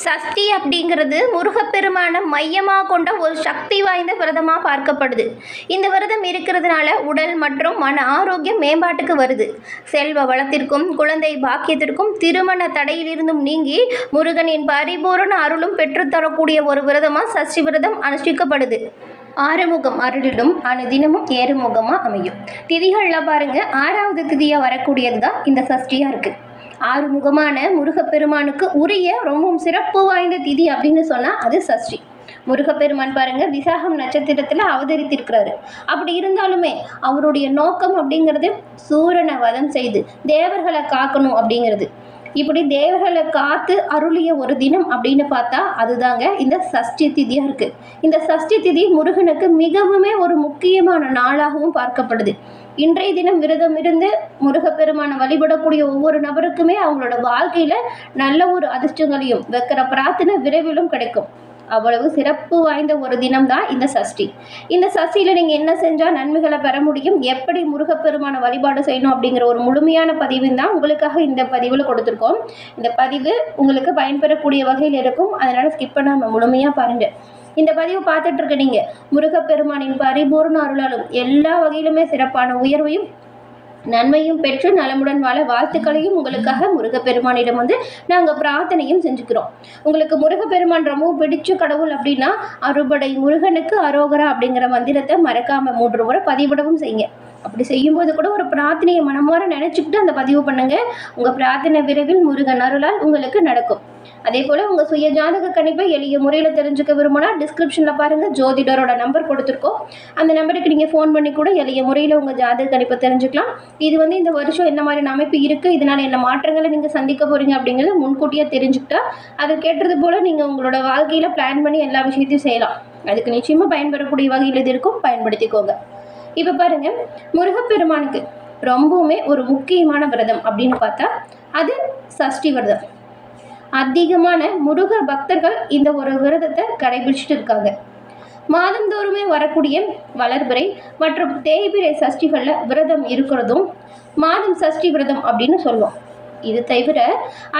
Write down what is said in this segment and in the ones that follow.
சஷ்டி அப்படிங்கிறது முருகப்பெருமானை மையமாக கொண்ட ஒரு சக்தி வாய்ந்த விரதமாக பார்க்கப்படுது. இந்த விரதம் இருக்கிறதுனால உடல் மற்றும் மன ஆரோக்கியம் மேம்பாட்டுக்கு வருது. செல்வ வளத்திற்கும் குழந்தை பாக்கியத்திற்கும் திருமண தடையிலிருந்தும் நீங்கி முருகனின் பரிபூரண அருளும் பெற்றுத்தரக்கூடிய ஒரு விரதமாக சஷ்டி விரதம் அனுஷ்டிக்கப்படுது. ஆறுமுகம் அருளிலும் அனுதினமும் ஏறுமுகமாக அமையும். திதிகளில் பாருங்கள், 6வது திதியாக வரக்கூடியது தான் இந்த சஷ்டியாக இருக்குது. ஆறுமுகமான முருகப்பெருமானுக்கு உரிய ரொம்பவும் சிறப்பு வாய்ந்த திதி அப்படின்னு சொன்னால் அது சஷ்டி. முருகப்பெருமான் பாருங்க விசாகம் நட்சத்திரத்தில் அவதரித்திருக்கிறாரு. அப்படி இருந்தாலுமே அவருடைய நோக்கம் அப்படிங்கிறது சூரனை வதம் செய்து தேவர்களை காக்கணும் அப்படிங்கிறது. இப்படி தேவர்களை காத்து அருளிய ஒரு தினம் அப்படின்னு பார்த்தா அதுதாங்க இந்த சஷ்டி திதியாக இருக்குது. இந்த சஷ்டி திதி முருகனுக்கு மிகவுமே ஒரு முக்கியமான நாளாகவும் பார்க்கப்படுது. இன்றைய தினம் விரதம் இருந்து முருகப்பெருமானை வழிபடக்கூடிய ஒவ்வொரு நபருக்குமே அவங்களோட வாழ்க்கையில் நல்ல ஒரு அதிர்ஷ்டங்களையும் வைக்கிற பிரார்த்தனை விரைவிலும் கிடைக்கும். அவ்வளவு சிறப்பு வாய்ந்த ஒரு தினம் தான் இந்த சஷ்டி. இந்த சஷ்டியில் நீங்கள் என்ன செஞ்சால் நன்மைகளை பெற முடியும், எப்படி முருகப்பெருமான வழிபாடு செய்யணும் அப்படிங்கிற ஒரு முழுமையான பதிவு தான் உங்களுக்காக இந்த பதிவில் கொடுத்துருக்கோம். இந்த பதிவு உங்களுக்கு பயன்பெறக்கூடிய வகையில் இருக்கும், அதனால் ஸ்கிப் பண்ணாமல் முழுமையாக பாருங்கள். இந்த பதிவு பார்த்துட்டு இருக்க நீங்கள் முருகப்பெருமானின் பரிபூர்ண அருளாலும் எல்லா வகையிலுமே சிறப்பான உயர்வையும் நன்மையும் பெற்று நலமுடன் வாழ வாழ்த்துக்களையும் உங்களுக்காக முருகப்பெருமானிடம் நாங்கள் பிரார்த்தனையும் செஞ்சுக்கிறோம். உங்களுக்கு முருகப்பெருமான் ரொம்பவும் பிடிச்ச கடவுள் அப்படின்னா அறுபடை முருகனுக்கு அரோகரா அப்படிங்கிற மந்திரத்தை மறக்காமல் 3 முறை பதிவிடவும் செய்யுங்க. அப்படி செய்யும்போது கூட ஒரு பிரார்த்தனையை மனமாற நினச்சிக்கிட்டு அந்த பதிவு பண்ணுங்கள். உங்கள் பிரார்த்தனை விரைவில் முருகன் அருளால் உங்களுக்கு நடக்கும். அதே போல் உங்கள் சுய ஜாதக கணிப்பை எளிய முறையில் தெரிஞ்சுக்க விரும்பினா டிஸ்கிரிப்ஷனில் பாருங்கள், ஜோதிடரோட நம்பர் கொடுத்துருக்கோம். அந்த நம்பருக்கு நீங்கள் ஃபோன் பண்ணி கூட எளிய முறையில் உங்கள் ஜாதக கணிப்பை தெரிஞ்சுக்கலாம். இது இந்த வருஷம் என்ன மாதிரி அமைப்பு இருக்குது, இதனால் என்ன மாற்றங்களை நீங்கள் சந்திக்க போகிறீங்க அப்படிங்கிறது முன்கூட்டியே தெரிஞ்சுக்கிட்டா அதை கேட்டது போல் நீங்கள் உங்களோட வாழ்க்கையில் பிளான் பண்ணி எல்லா விஷயத்தையும் செய்யலாம். அதுக்கு நிச்சயமாக பயன்பெறக்கூடிய வகையில் இது இருக்கும், பயன்படுத்திக்கோங்க. இப்போ பாருங்கள், முருகப்பெருமானுக்கு ரொம்பவுமே ஒரு முக்கியமான விரதம் அப்படின்னு பார்த்தா அது சஷ்டி விரதம். அதிகமான முருக பக்தர்கள் இந்த ஒரு விரதத்தை கடைபிடிச்சிட்டு இருக்காங்க. மாதந்தோறுமே வரக்கூடிய வளர்பிறை மற்றும் தேய்பிறை சஷ்டிகளில் விரதம் இருக்கிறதும் மாதம் சஷ்டி விரதம் அப்படின்னு சொல்லுவோம். இது தவிர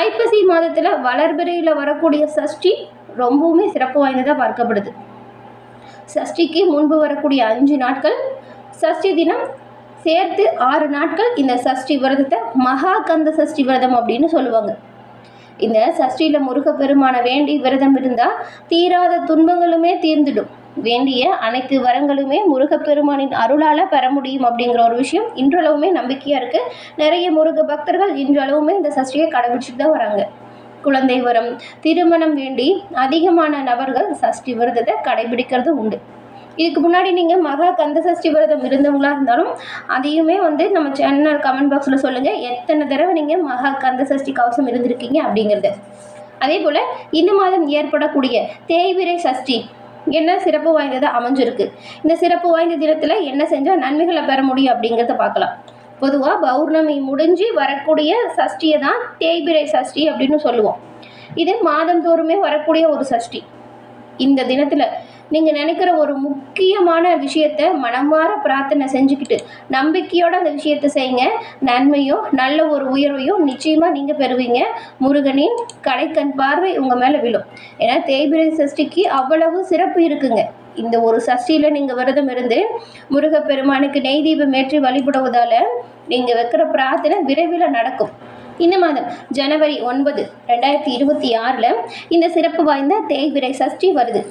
ஐப்பசி மாதத்தில் வளர்பிறையில் வரக்கூடிய சஷ்டி ரொம்பவுமே சிறப்பு வாய்ந்ததாக பார்க்கப்படுது. சஷ்டிக்கு முன்பு வரக்கூடிய 5 நாட்கள், சஷ்டி தினம் சேர்த்து 6 நாட்கள் இந்த சஷ்டி விரதத்தை மகா கந்த சஷ்டி விரதம் அப்படின்னு சொல்லுவாங்க. இந்த சஷ்டியில் முருகப்பெருமானை வேண்டி விரதம் இருந்தால் தீராத துன்பங்களுமே தீர்ந்துடும். வேண்டிய அனைத்து வரங்களுமே முருகப்பெருமானின் அருளால் பெற முடியும் அப்படிங்கிற ஒரு விஷயம் இன்றளவுமே நம்பிக்கையாக இருக்குது. நிறைய முருக பக்தர்கள் இன்றளவுமே இந்த சஷ்டியை கடைபிடிச்சிட்டு தான் வராங்க. குழந்தை வரம், திருமணம் வேண்டி அதிகமான நபர்கள் சஷ்டி விரதத்தை கடைபிடிக்கிறது உண்டு. இதுக்கு முன்னாடி நீங்கள் மகா கந்த சஷ்டி விரதம் இருந்தவங்களாக இருந்தாலும் அதையுமே நம்ம சேனல் கமெண்ட் பாக்ஸில் சொல்லுங்கள், எத்தனை தடவை நீங்கள் மகா கந்த சஷ்டி கவசம் இருந்திருக்கீங்க அப்படிங்கிறது. அதே போல் இந்த மாதம் ஏற்படக்கூடிய தேய்பிறை சஷ்டி என்ன சிறப்பு வாய்ந்ததாக அமைஞ்சிருக்கு. இந்த சிறப்பு வாய்ந்த தினத்தில் என்ன செஞ்சால் நன்மைகளை பெற முடியும் அப்படிங்கிறத பார்க்கலாம். பொதுவாக பௌர்ணமி முடிஞ்சு வரக்கூடிய சஷ்டியை தான் தேய்பிறை சஷ்டி அப்படின்னு சொல்லுவோம். இது மாதந்தோறுமே வரக்கூடிய ஒரு சஷ்டி. இந்த தினத்தில் நீங்கள் நினைக்கிற ஒரு முக்கியமான விஷயத்தை மனமாற பிரார்த்தனை செஞ்சுக்கிட்டு நம்பிக்கையோடு அந்த விஷயத்தை செய்யுங்க. நன்மையும் நல்ல ஒரு உயர்வையும் நிச்சயமாக நீங்கள் பெறுவீங்க. முருகனின் கடைக்கண் பார்வை உங்கள் மேலே விழும். ஏன்னா தேய்பிறை சஷ்டிக்கு அவ்வளவு சிறப்பு இருக்குங்க. இந்த ஒரு சஷ்டியில் நீங்கள் விரதம் இருந்து முருகப்பெருமானுக்கு நெய் தீபம் ஏற்றி வழிபடுவதால் நீங்கள் வைக்கிற பிரார்த்தனை விரைவில் நடக்கும். இந்த மாதம் ஜனவரி 9, 2026 இந்த சிறப்பு வாய்ந்த தேய்பிறை சஷ்டி வருது.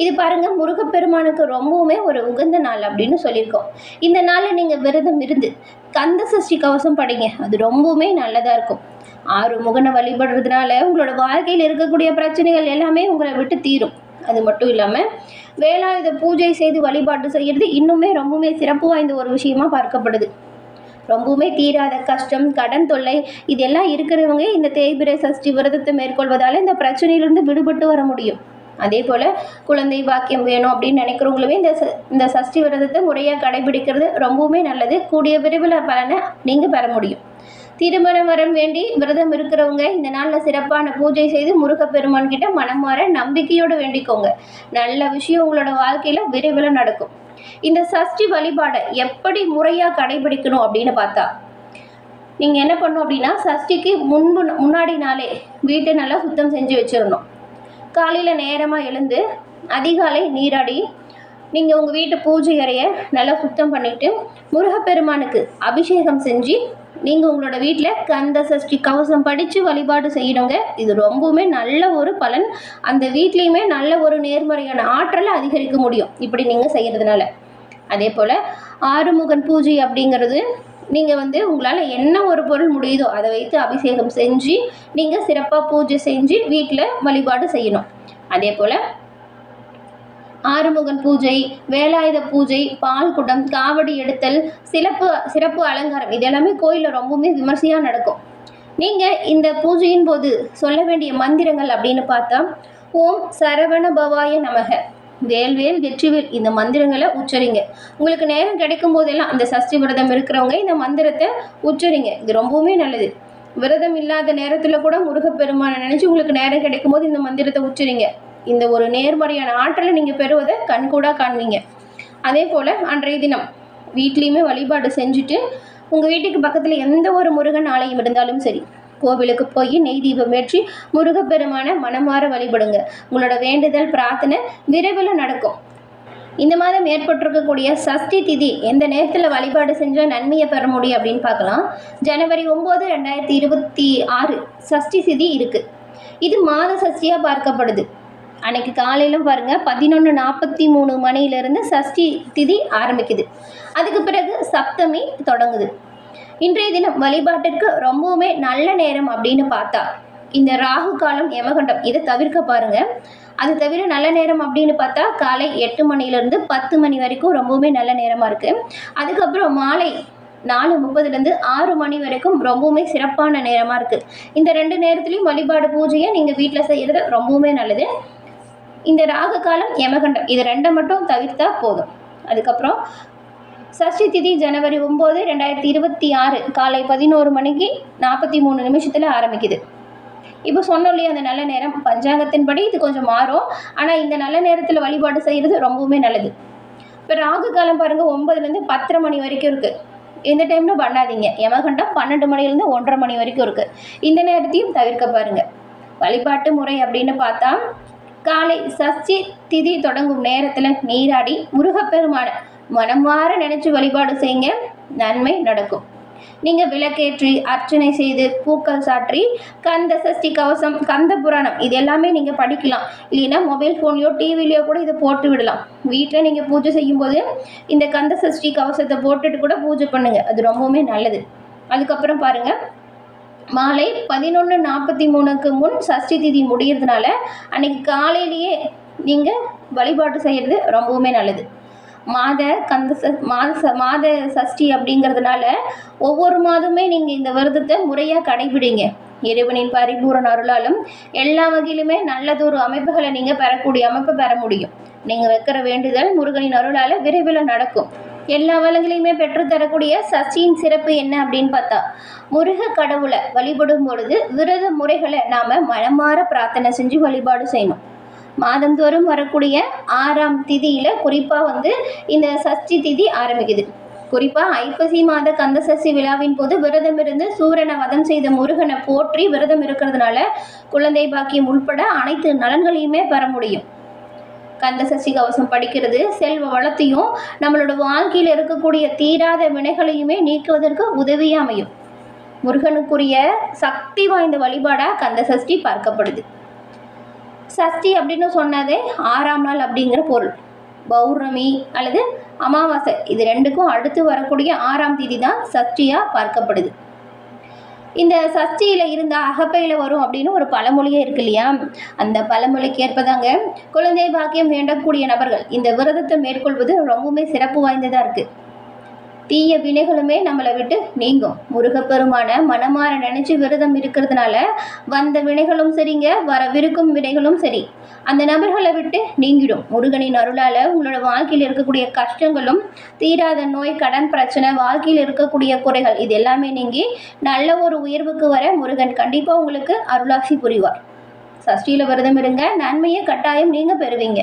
இது பாருங்கள், முருகப்பெருமானுக்கு ரொம்பவுமே ஒரு உகந்த நாள் அப்படின்னு சொல்லியிருக்கோம். இந்த நாளில் நீங்கள் விரதம் இருந்து கந்த சஷ்டி கவசம் படிங்க, அது ரொம்பவுமே நல்லதாக இருக்கும். 6 முகனை வழிபடுறதுனால உங்களோட வாழ்க்கையில் இருக்கக்கூடிய பிரச்சனைகள் எல்லாமே உங்களை விட்டு தீரும். அது மட்டும் இல்லாமல் வேலாயுத பூஜை செய்து வழிபாடு செய்கிறது இன்னுமே ரொம்பவுமே சிறப்பு வாய்ந்த ஒரு விஷயமா பார்க்கப்படுது. ரொம்பவுமே தீராத கஷ்டம், கடன் தொல்லை இதெல்லாம் இருக்கிறவங்க இந்த தேய்பிறை சஷ்டி விரதத்தை மேற்கொள்வதால் இந்த பிரச்சனையிலிருந்து விடுபட்டு வர முடியும். அதே போல் குழந்தை பாக்கியம் வேணும் அப்படின்னு நினைக்கிறவங்களுமே இந்த சஷ்டி விரதத்தை முறையாக கடைபிடிக்கிறது ரொம்பவுமே நல்லது. கூடிய விரைவில் பலனை நீங்கள் பெற முடியும். திருமண வரம் வேண்டி விரதம் இருக்கிறவங்க இந்த நாளில் சிறப்பான பூஜை செய்து முருகப்பெருமான் கிட்ட மனமாற நம்பிக்கையோடு வேண்டிக்கோங்க. நல்ல விஷயம் உங்களோட வாழ்க்கையில் விரைவில் நடக்கும். இந்த சஷ்டி வழிபாடை எப்படி முறையாக கடைபிடிக்கணும் அப்படின்னு பார்த்தா நீங்கள் என்ன பண்ணணும் அப்படின்னா, சஷ்டிக்கு முன்னாடி நாளே வீட்டை நல்லா சுத்தம் செஞ்சு வச்சிடணும். காலையில் நேரமாக எழுந்து அதிகாலை நீராடி நீங்கள் உங்கள் வீட்டு பூஜை அறையை நல்லா சுத்தம் பண்ணிவிட்டு முருகப்பெருமானுக்கு அபிஷேகம் செஞ்சு நீங்கள் உங்களோட வீட்டில் கந்த சஷ்டி கவசம் படித்து வழிபாடு செய்யணுங்க. இது ரொம்பவுமே நல்ல ஒரு பலன். அந்த வீட்லேயுமே நல்ல ஒரு நேர்மறையான ஆற்றலை அதிகரிக்க முடியும் இப்படி நீங்கள் செய்கிறதுனால. அதே போல் ஆறுமுகன் பூஜை அப்படிங்கிறது நீங்கள் உங்களால் என்ன ஒரு பொருள் முடியுதோ அதை வைத்து அபிஷேகம் செஞ்சு நீங்கள் சிறப்பாக பூஜை செஞ்சு வீட்டில் வழிபாடு செய்யணும். அதே போல் ஆறுமுகன் பூஜை, வேலாயுத பூஜை, பால் குடம், காவடி எடுத்தல், சிறப்பு அலங்காரம் இது எல்லாமே கோயிலில் ரொம்பவுமே விமர்சையாக நடக்கும். நீங்கள் இந்த பூஜையின் போது சொல்ல வேண்டிய மந்திரங்கள் அப்படின்னு பார்த்தா, ஓம் சரவண பவாய நமக, வேல்வேல் வெற்றிவேல் இந்த மந்திரங்களை உச்சரிங்க. உங்களுக்கு நேரம் கிடைக்கும் போதெல்லாம் அந்த சஷ்டி விரதம் இருக்கிறவங்க இந்த மந்திரத்தை உச்சரிங்க. இது ரொம்பவுமே நல்லது. விரதம் இல்லாத நேரத்தில் கூட முருகப்பெருமானை நினச்சி உங்களுக்கு நேரம் கிடைக்கும் போது இந்த மந்திரத்தை உச்சரிங்க. இந்த ஒரு நேர்மறையான ஆற்றலை நீங்கள் பெறுவதை கண்கூடாக காண்பீங்க. அதே போல் அன்றைய தினம் வீட்லேயுமே வழிபாடு செஞ்சுட்டு உங்கள் வீட்டுக்கு பக்கத்தில் எந்த ஒரு முருகன் ஆலயம் இருந்தாலும் சரி, கோவிலுக்கு போய் நெய் தீபம் ஏற்றி முருகப்பெருமான மனமாற வழிபடுங்க. உங்களோட வேண்டுதல் பிரார்த்தனை விரைவில் நடக்கும். இந்த மாதம் ஏற்பட்டிருக்கக்கூடிய சஷ்டி திதி எந்த நேரத்தில் வழிபாடு செஞ்சால் நன்மையை பெற முடியும் அப்படின்னு பார்க்கலாம். ஜனவரி 9, 2026 சஷ்டி திதி இருக்குது. இது மாத சஷ்டியாக பார்க்கப்படுது. அன்னைக்கு காலையிலும் பாருங்கள் 11:43 மணியிலிருந்து சஷ்டி திதி ஆரம்பிக்குது. அதுக்கு பிறகு சப்தமி தொடங்குது. இன்றைய தினம் வழிபாட்டிற்கு ரொம்பவுமே நல்ல நேரம் அப்படின்னு பார்த்தா இந்த ராகு காலம், யமகண்டம் இதை தவிர்க்க பாருங்கள். அது தவிர நல்ல நேரம் அப்படின்னு பார்த்தா காலை 8 மணிலேருந்து 10 மணி வரைக்கும் ரொம்பவுமே நல்ல நேரமாக இருக்குது. அதுக்கப்புறம் மாலை 4:30லேருந்து 6 மணி வரைக்கும் ரொம்பவுமே சிறப்பான நேரமாக இருக்குது. இந்த 2 நேரத்துலையும் வழிபாடு பூஜையை நீங்கள் வீட்டில் செய்கிறது ரொம்பவுமே நல்லது. இந்த ராகு காலம், யமகண்டம் இது 2 மட்டும் தவிர்த்தா போதும். அதுக்கப்புறம் சஷ்டி திதி ஜனவரி 9, 2026 காலை 11 மணிக்கு 43 நிமிஷத்தில் ஆரம்பிக்குது. இப்போ சொன்னோம் இல்லையா அந்த நல்ல நேரம், பஞ்சாங்கத்தின்படி இது கொஞ்சம் மாறும். ஆனால் இந்த நல்ல நேரத்தில் வழிபாடு செய்கிறது ரொம்பவுமே நல்லது. இப்போ ராகு காலம் பாருங்கள் 9லேருந்து 10:30 மணி வரைக்கும் இருக்குது. எந்த டைமில் பண்ணாதீங்க. யமகண்டம் 12 மணிலேருந்து 1:30 மணி வரைக்கும் இருக்குது. இந்த நேரத்தையும் தவிர்க்க பாருங்கள். வழிபாட்டு முறை அப்படின்னு பார்த்தா காலை சஷ்டி திதி தொடங்கும் நேரத்தில் நீராடி முருகப்பெருமான மனமாற நினைச்சு வழிபாடு செய்யுங்க, நன்மை நடக்கும். நீங்கள் விளக்கேற்றி அர்ச்சனை செய்து பூக்கள் சாற்றி கந்த சஷ்டி கவசம், கந்த புராணம் இது எல்லாமே நீங்கள் படிக்கலாம். இல்லைன்னா மொபைல் ஃபோன்லையோ டிவிலையோ கூட இதை போட்டு விடலாம். வீட்டில் நீங்கள் பூஜை செய்யும்போது இந்த கந்த சஷ்டி கவசத்தை போட்டுட்டு கூட பூஜை பண்ணுங்கள். அது ரொம்பவுமே நல்லது. அதுக்கப்புறம் பாருங்கள், மாலை 11:43க்கு முன் சஷ்டி திதி முடிகிறதுனால அன்றைக்கி காலையிலேயே நீங்கள் வழிபாடு செய்கிறது ரொம்பவுமே நல்லது. மாத சஷ்டி அப்படிங்கிறதுனால ஒவ்வொரு மாதமே நீங்கள் இந்த விரதத்தை முறையாக கடைபிடிங்க. இறைவனின் பரிபூரண அருளாலும் எல்லா வகையிலுமே நல்லதொரு அமைப்புகளை நீங்கள் பெறக்கூடிய அமைப்பை பெற முடியும். நீங்கள் வைக்கிற வேண்டுதல் முருகனின் அருளால் விரைவில் நடக்கும். எல்லா வளங்களையுமே பெற்றுத்தரக்கூடிய சஷ்டியின் சிறப்பு என்ன அப்படின்னு பார்த்தா, முருக கடவுளை வழிபடும் பொழுது விரத முறைகளை நாம் மனமாற பிரார்த்தனை செஞ்சு வழிபாடு செய்யணும். மாதந்தோறும் வரக்கூடிய 6ஆம் திதியில் குறிப்பாக இந்த சஷ்டி திதி ஆரம்பிக்குது. குறிப்பாக ஐப்பசி மாத கந்த சஷ்டி விழாவின் போது விரதம் இருந்து சூரனை வதம் செய்த முருகனை போற்றி விரதம் இருக்கிறதுனால குழந்தை பாக்கியம் உள்பட அனைத்து நலன்களையுமே பெற முடியும். கந்த சஷ்டி கவசம் படிக்கிறது செல்வ வளத்தையும் நம்மளோட வாழ்க்கையில் இருக்கக்கூடிய தீராத வினைகளையுமே நீக்குவதற்கு உதவியாக அமையும். முருகனுக்குரிய சக்தி வாய்ந்த வழிபாடாக கந்த சஷ்டி பார்க்கப்படுது. சஷ்டி அப்படின்னு சொன்னதே 6ஆம் நாள் அப்படிங்கிற பொருள். பௌர்ணமி அல்லது அமாவாசை இது 2க்கும் அடுத்து வரக்கூடிய 6ஆம் தேதி தான் சஷ்டியாக பார்க்கப்படுது. இந்த சஷ்டியில் இருந்த அகப்பையில் வரும் அப்படின்னு ஒரு பழமொழியே இருக்கு இல்லையா, அந்த பழமொழிக்கு ஏற்பதாங்க குழந்தை பாக்கியம் வேண்டக்கூடிய நபர்கள் இந்த விரதத்தை மேற்கொள்வது ரொம்பவுமே சிறப்பு வாய்ந்ததாக இருக்குது. தீய வினைகளுமே நம்மளை விட்டு நீங்கும். முருகப்பெருமான மனமாற நினைச்சு விரதம் இருக்கிறதுனால வந்த வினைகளும் சரிங்க, வரவிருக்கும் வினைகளும் சரி அந்த நபர்களை விட்டு நீங்கிடும். முருகனின் அருளால் உங்களோட வாழ்க்கையில் இருக்கக்கூடிய கஷ்டங்களும் தீராத நோய், கடன் பிரச்சனை, வாழ்க்கையில் இருக்கக்கூடிய குறைகள் இது எல்லாமே நீங்கி நல்ல ஒரு உயர்வுக்கு வர முருகன் கண்டிப்பாக உங்களுக்கு அருளாட்சி புரிவார். சஷ்டியில் விரதம் இருங்க, நன்மையை கட்டாயம் நீங்கள் பெறுவீங்க.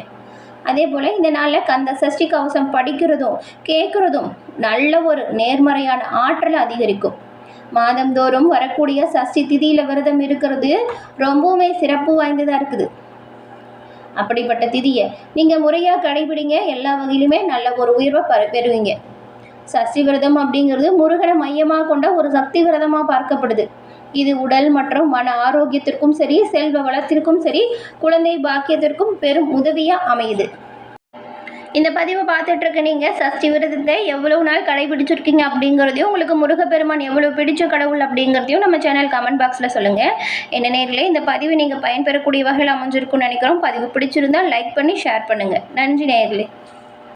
அதே போல் இந்த நாளில் கந்த சஷ்டி கவசம் படிக்கிறதும் கேட்குறதும் நல்ல ஒரு நேர்மறையான ஆற்றலை அதிகரிக்கும். மாதந்தோறும் வரக்கூடிய சஷ்டி திதியில் விரதம் இருக்கிறது ரொம்பவுமே சிறப்பு வாய்ந்ததாக இருக்குது. அப்படிப்பட்ட திதியை நீங்கள் முறையாக கடைபிடிங்க. எல்லா வகையிலுமே நல்ல ஒரு உயர்வை பெறுவீங்க. சஷ்டி விரதம் அப்படிங்கிறது முருகனை மையமாக கொண்ட ஒரு சக்தி விரதமாக பார்க்கப்படுது. இது உடல் மற்றும் மன ஆரோக்கியத்திற்கும் சரி, செல்வ வளத்திற்கும் சரி, குழந்தை பாக்கியத்திற்கும் பெரும் உதவியாக அமையுது. இந்த பதிவை பார்த்துட்டு இருக்க நீங்கள் சஷ்டி விரதத்தை எவ்வளவு நாள் கடைபிடிச்சிருக்கீங்க அப்படிங்கிறதையும், உங்களுக்கு முருகப்பெருமான் எவ்வளோ பிடிச்ச கடவுள் அப்படிங்கிறதையும் நம்ம சேனல் கமெண்ட் பாக்ஸில் சொல்லுங்கள். என்ன நேர்களே, இந்த பதிவு நீங்கள் பயன்பெறக்கூடிய வகையில் அமைஞ்சிருக்கும்னு நினைக்கிறோம். பதிவு பிடிச்சிருந்தால் லைக் பண்ணி ஷேர் பண்ணுங்கள். நன்றி நேர்களே.